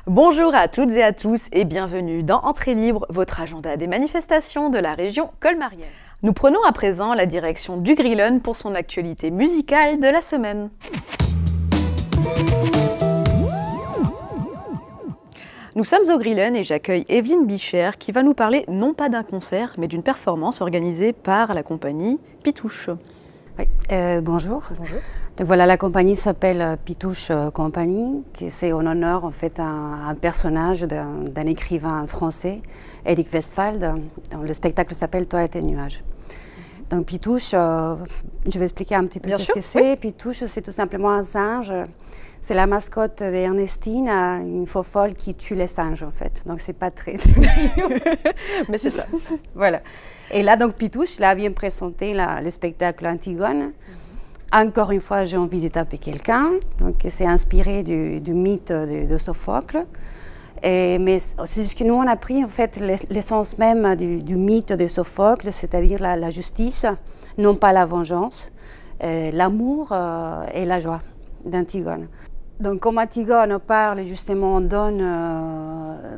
Bonjour à toutes et à tous et bienvenue dans Entrée libre, votre agenda des manifestations de la région colmarienne. Nous prenons à présent la direction du Grillen pour son actualité musicale de la semaine. Nous sommes au Grillen et j'accueille Evelyne Bicher qui va nous parler non pas d'un concert mais d'une performance organisée par la compagnie Pitouche. Oui, bonjour. Bonjour. Donc voilà, la compagnie s'appelle Pitouche Compagnie, c'est en honneur en fait un personnage d'un écrivain français, Éric Westphal. Le spectacle s'appelle Toi et tes nuages. Donc Pitouche, je vais expliquer un petit peu ce que c'est. Oui. Pitouche, c'est tout simplement un singe. C'est la mascotte d'Ernestine, une faux folle qui tue les singes en fait. Donc c'est pas très... Mais c'est ça. Voilà. Et là donc Pitouche, là vient présenter le spectacle Antigone. Encore une fois, j'ai envie de taper quelqu'un. Donc c'est inspiré du mythe de Sophocle. Mais c'est ce que nous on a pris en fait l'essence même du mythe de Sophocle, c'est-à-dire la justice, non pas la vengeance, l'amour et la joie d'Antigone. Donc comme Antigone parle justement, donne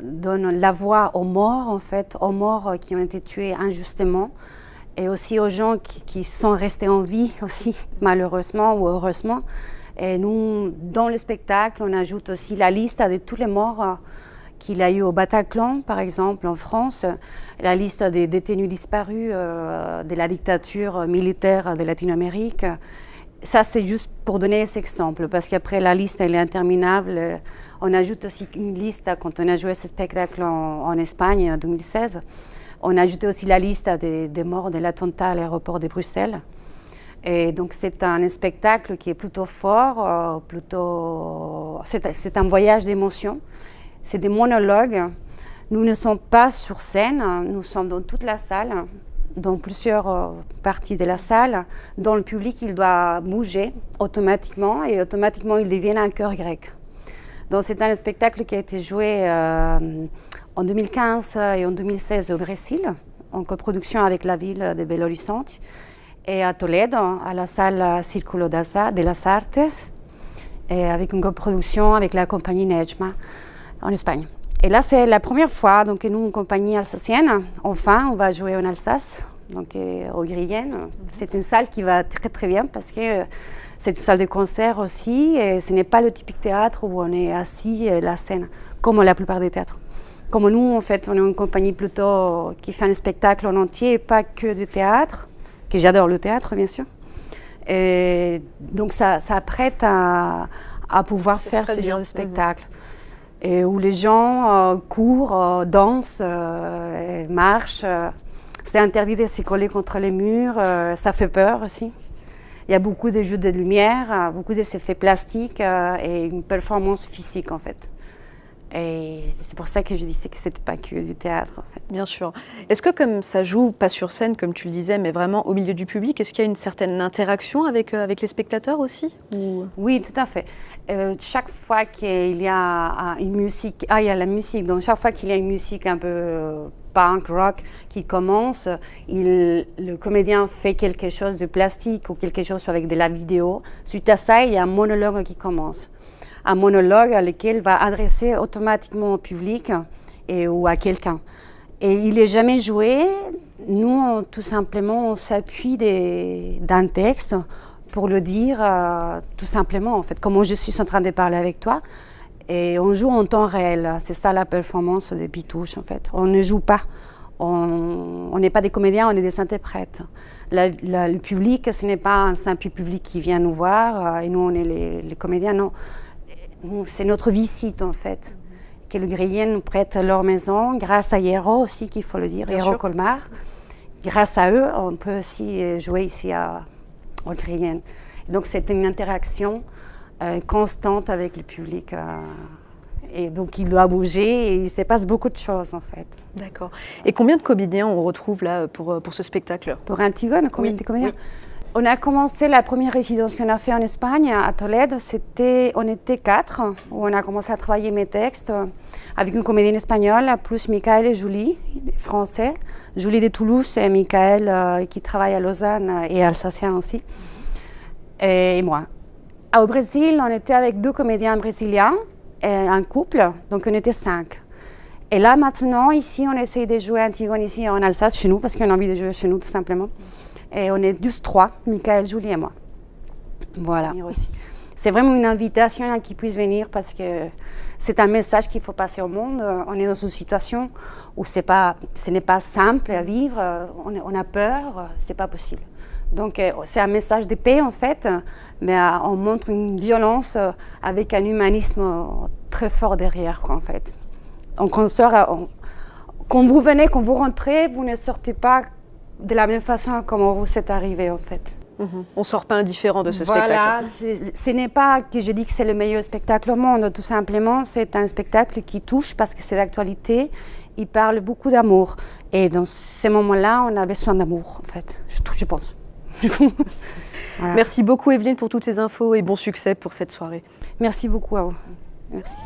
la voix aux morts en fait, aux morts qui ont été tués injustement, et aussi aux gens qui sont restés en vie aussi, malheureusement ou heureusement. Et nous, dans le spectacle, on ajoute aussi la liste de tous les morts qu'il a eu au Bataclan, par exemple, en France, la liste des détenus disparus de la dictature militaire de Latine-Amérique. Ça, c'est juste pour donner cet exemple, parce qu'après, la liste, elle est interminable. On ajoute aussi une liste, quand on a joué ce spectacle en Espagne en 2016, on a ajouté aussi la liste des morts de l'attentat à l'aéroport de Bruxelles. Et donc, c'est un spectacle qui est plutôt fort, c'est un voyage d'émotions. C'est des monologues. Nous ne sommes pas sur scène, nous sommes dans toute la salle, dans plusieurs parties de la salle. Dans le public, il doit bouger automatiquement et automatiquement, il devient un chœur grec. Donc, c'est un spectacle qui a été joué en 2015 et en 2016 au Brésil, en coproduction avec la ville de Belo Horizonte, et à Toledo, à la salle Círculo de las Artes, et avec une coproduction avec la compagnie Nejma en Espagne. Et là, c'est la première fois donc, que nous, une compagnie alsacienne, enfin, on va jouer en Alsace, donc au Grillen. C'est une salle qui va très très bien parce que c'est une salle de concert aussi, et ce n'est pas le typique théâtre où on est assis et la scène, comme la plupart des théâtres. Comme nous, en fait, on est une compagnie plutôt qui fait un spectacle en entier et pas que du théâtre, que j'adore le théâtre, bien sûr. Et donc, ça prête à pouvoir faire ce genre de spectacle. Et où les gens courent, dansent, marchent. C'est interdit de se coller contre les murs, ça fait peur aussi. Il y a beaucoup de jeux de lumière, beaucoup d'effets plastiques et une performance physique, en fait. Et c'est pour ça que je disais que ce n'était pas que du théâtre, en fait. Bien sûr. Est-ce que comme ça joue, pas sur scène, comme tu le disais, mais vraiment au milieu du public, est-ce qu'il y a une certaine interaction avec les spectateurs aussi ou... Oui, tout à fait. Chaque fois qu'il y a une musique, il y a la musique, donc chaque fois qu'il y a une musique un peu punk, rock qui commence, le comédien fait quelque chose de plastique ou quelque chose avec de la vidéo. Suite à ça, il y a un monologue qui commence. Un monologue à lequel va adresser automatiquement au public ou à quelqu'un. Et il n'est jamais joué. Nous, tout simplement, on s'appuie d'un texte pour le dire tout simplement, en fait, comme je suis en train de parler avec toi. Et on joue en temps réel. C'est ça la performance de Pitouche, en fait. On ne joue pas. On n'est pas des comédiens, on est des interprètes. Le public, ce n'est pas un simple public qui vient nous voir et nous, on est les comédiens, non. C'est notre visite, en fait, que le Grillen nous prête leur maison, grâce à Hierro aussi, qu'il faut le dire, Hierro Colmar. Grâce à eux, on peut aussi jouer ici au Grillen. Donc, c'est une interaction constante avec le public. Et donc, il doit bouger et il se passe beaucoup de choses, en fait. D'accord. Et combien de comédiens on retrouve là pour ce spectacle ? Pour Antigone, combien de comédiens ? On a commencé la première résidence qu'on a fait en Espagne, à Tolède. On était 4, où on a commencé à travailler mes textes avec une comédienne espagnole, plus Michael et Julie, français. Julie de Toulouse et Michael qui travaille à Lausanne et alsacien aussi. Et moi. Au Brésil, on était avec 2 comédiens brésiliens, et un couple, donc on était 5. Et là maintenant, ici, on essaye de jouer Antigone ici en Alsace, chez nous, parce qu'on a envie de jouer chez nous tout simplement. Et on est juste 3, Michael, Julie et moi. Voilà. C'est vraiment une invitation à qu'ils puissent venir parce que c'est un message qu'il faut passer au monde. On est dans une situation où ce n'est pas simple à vivre, on a peur, c'est pas possible. Donc c'est un message de paix en fait, mais on montre une violence avec un humanisme très fort derrière en fait. Donc quand vous venez, quand vous rentrez, vous ne sortez pas de la même façon comment vous êtes arrivé en fait. On ne sort pas indifférent de ce voilà, spectacle. Ce n'est pas que je dis que c'est le meilleur spectacle au monde, tout simplement c'est un spectacle qui touche parce que c'est d'actualité, il parle beaucoup d'amour. Et dans ces moments-là, on a besoin d'amour en fait, je pense. Voilà. Merci beaucoup Evelyne pour toutes ces infos et bon succès pour cette soirée. Merci beaucoup à vous. Merci.